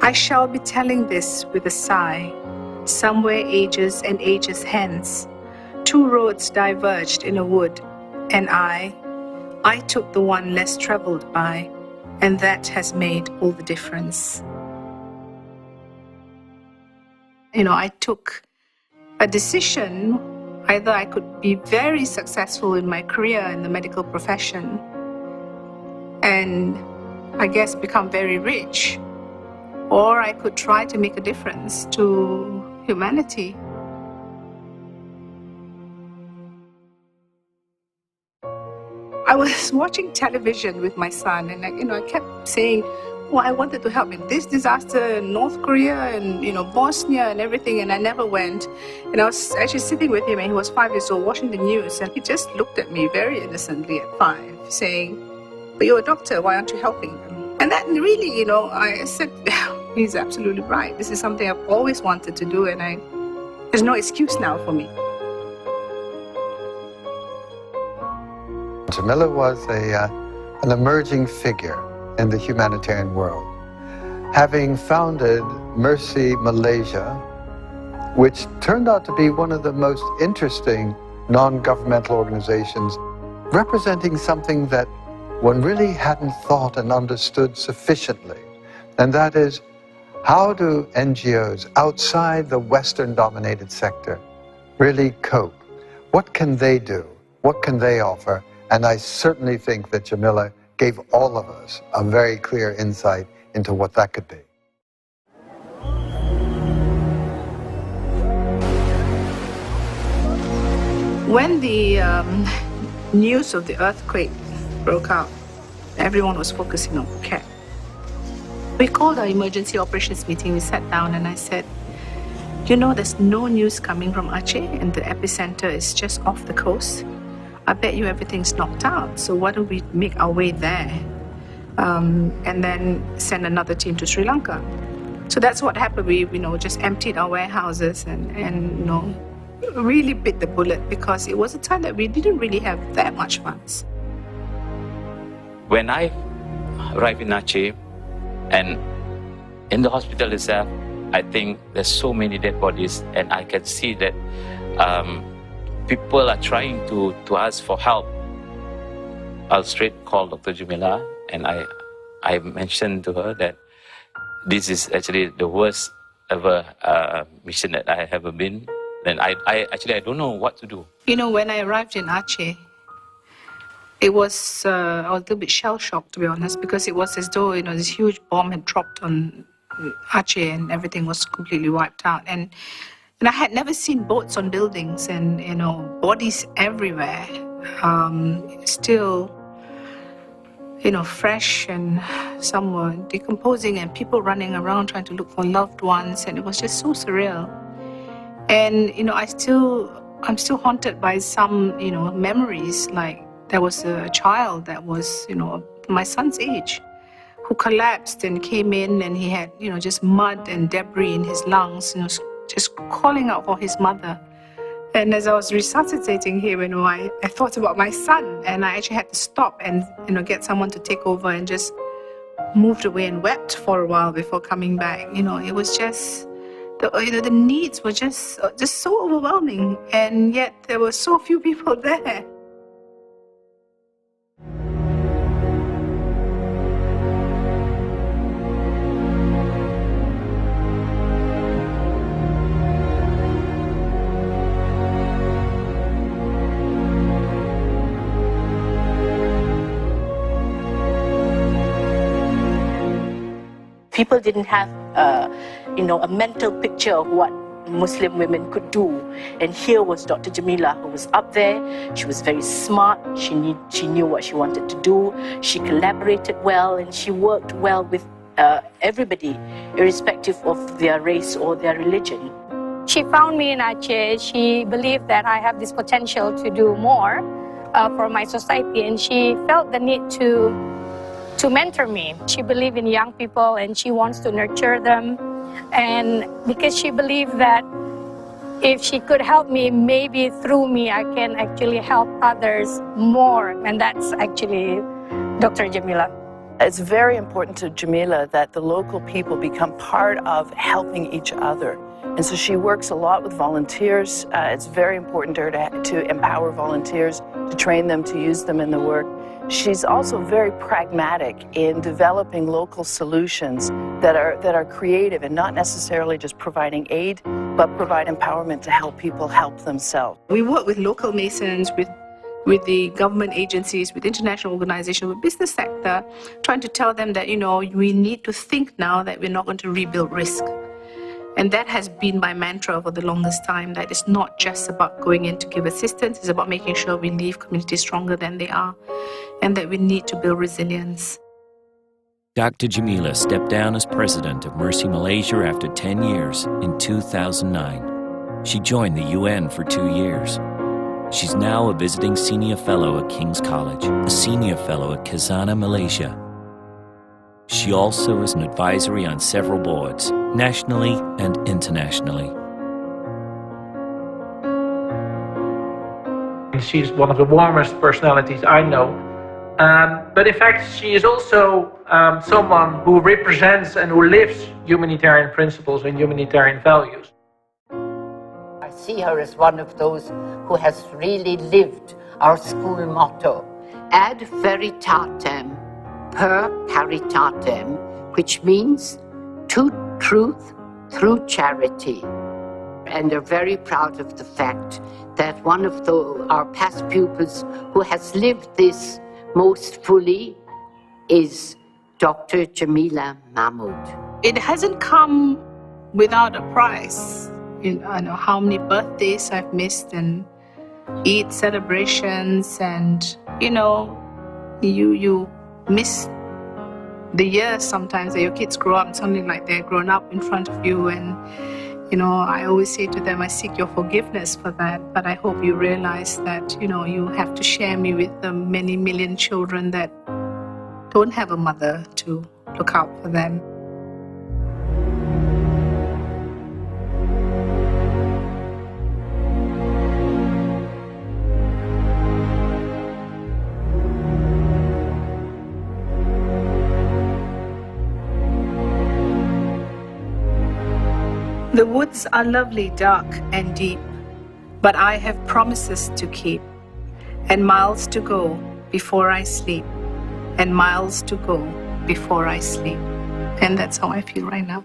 I shall be telling this with a sigh. Somewhere ages and ages hence, two roads diverged in a wood, and I took the one less traveled by, and that has made all the difference. I took a decision. Either I could be very successful in my career in the medical profession and I guess become very rich, or I could try to make a difference to humanity. I was watching television with my son, and I kept saying, well, I wanted to help in this disaster in North Korea and Bosnia and everything, and I never went. And I was actually sitting with him, and he was 5 years old, watching the news, and he just looked at me very innocently at 5, saying, "But you're a doctor, why aren't you helping them?" And that really, I said, he's absolutely right. This is something I've always wanted to do, and there's no excuse now for me. JEMILAH was an emerging figure in the humanitarian world. Having founded Mercy Malaysia, which turned out to be one of the most interesting non-governmental organizations, representing something that one really hadn't thought and understood sufficiently, and that is, how do NGOs outside the Western-dominated sector really cope? What can they do? What can they offer? And I certainly think that JEMILAH gave all of us a very clear insight into what that could be. When the news of the earthquake broke out, everyone was focusing on Phuket. We called our emergency operations meeting. We sat down and I said, there's no news coming from Aceh, and the epicenter is just off the coast. I bet you everything's knocked out, so why don't we make our way there and then send another team to Sri Lanka? So that's what happened. We just emptied our warehouses and really bit the bullet, because it was a time that we didn't really have that much funds. When I arrived in Aceh and in the hospital itself, I think there's so many dead bodies, and I can see that people are trying to ask for help. I'll straight call Dr. JEMILAH, and I mentioned to her that this is actually the worst ever mission that I have ever been. And I don't know what to do. When I arrived in Aceh, I was a little bit shell-shocked, to be honest, because it was as though this huge bomb had dropped on Aceh and everything was completely wiped out. And I had never seen boats on buildings and, bodies everywhere, still, fresh, and some were decomposing, and people running around trying to look for loved ones, and it was just so surreal. And, I'm still haunted by some, memories. Like, there was a child that was, my son's age, who collapsed and came in, and he had, just mud and debris in his lungs, just calling out for his mother. And as I was resuscitating him, I thought about my son, and I actually had to stop and, get someone to take over, and just moved away and wept for a while before coming back. It was just, the needs were just so overwhelming, and yet there were so few people there. People didn't have, a mental picture of what Muslim women could do. And here was Dr. JEMILAH, who was up there. She was very smart. She knew what she wanted to do. She collaborated well, and she worked well with everybody, irrespective of their race or their religion. She found me in Aceh. She believed that I have this potential to do more for my society, and she felt the need to mentor me. She believed in young people, and she wants to nurture them. And because she believed that if she could help me, maybe through me, I can actually help others more. And that's actually Dr. JEMILAH. It's very important to JEMILAH that the local people become part of helping each other. And so she works a lot with volunteers. It's very important to her to empower volunteers, to train them, to use them in the work. She's also very pragmatic in developing local solutions that are creative and not necessarily just providing aid, but provide empowerment to help people help themselves. We work with local masons, with the government agencies, with international organizations, with business sector, trying to tell them that, we need to think now that we're not going to rebuild risk. And that has been my mantra for the longest time, that it's not just about going in to give assistance, it's about making sure we leave communities stronger than they are, and that we need to build resilience. Dr. JEMILAH stepped down as president of Mercy Malaysia after 10 years in 2009. She joined the UN for 2 years. She's now a visiting senior fellow at King's College, a senior fellow at Khazanah, Malaysia. She also is an advisory on several boards, nationally and internationally. She's one of the warmest personalities I know. But in fact, she is also someone who represents and who lives humanitarian principles and humanitarian values. I see her as one of those who has really lived our school motto, ad veritatem per caritatem, which means to truth through charity. And they're very proud of the fact that one of our past pupils who has lived this most fully is Dr. JEMILAH Mahmood. It hasn't come without a price. I know how many birthdays I've missed and Eid celebrations, and you miss the years sometimes that your kids grow up and suddenly like they're grown up in front of you, and I always say to them, I seek your forgiveness for that, but I hope you realize that you have to share me with the many million children that don't have a mother to look out for them. The woods are lovely, dark and deep, but I have promises to keep, and miles to go before I sleep, and miles to go before I sleep. And that's how I feel right now.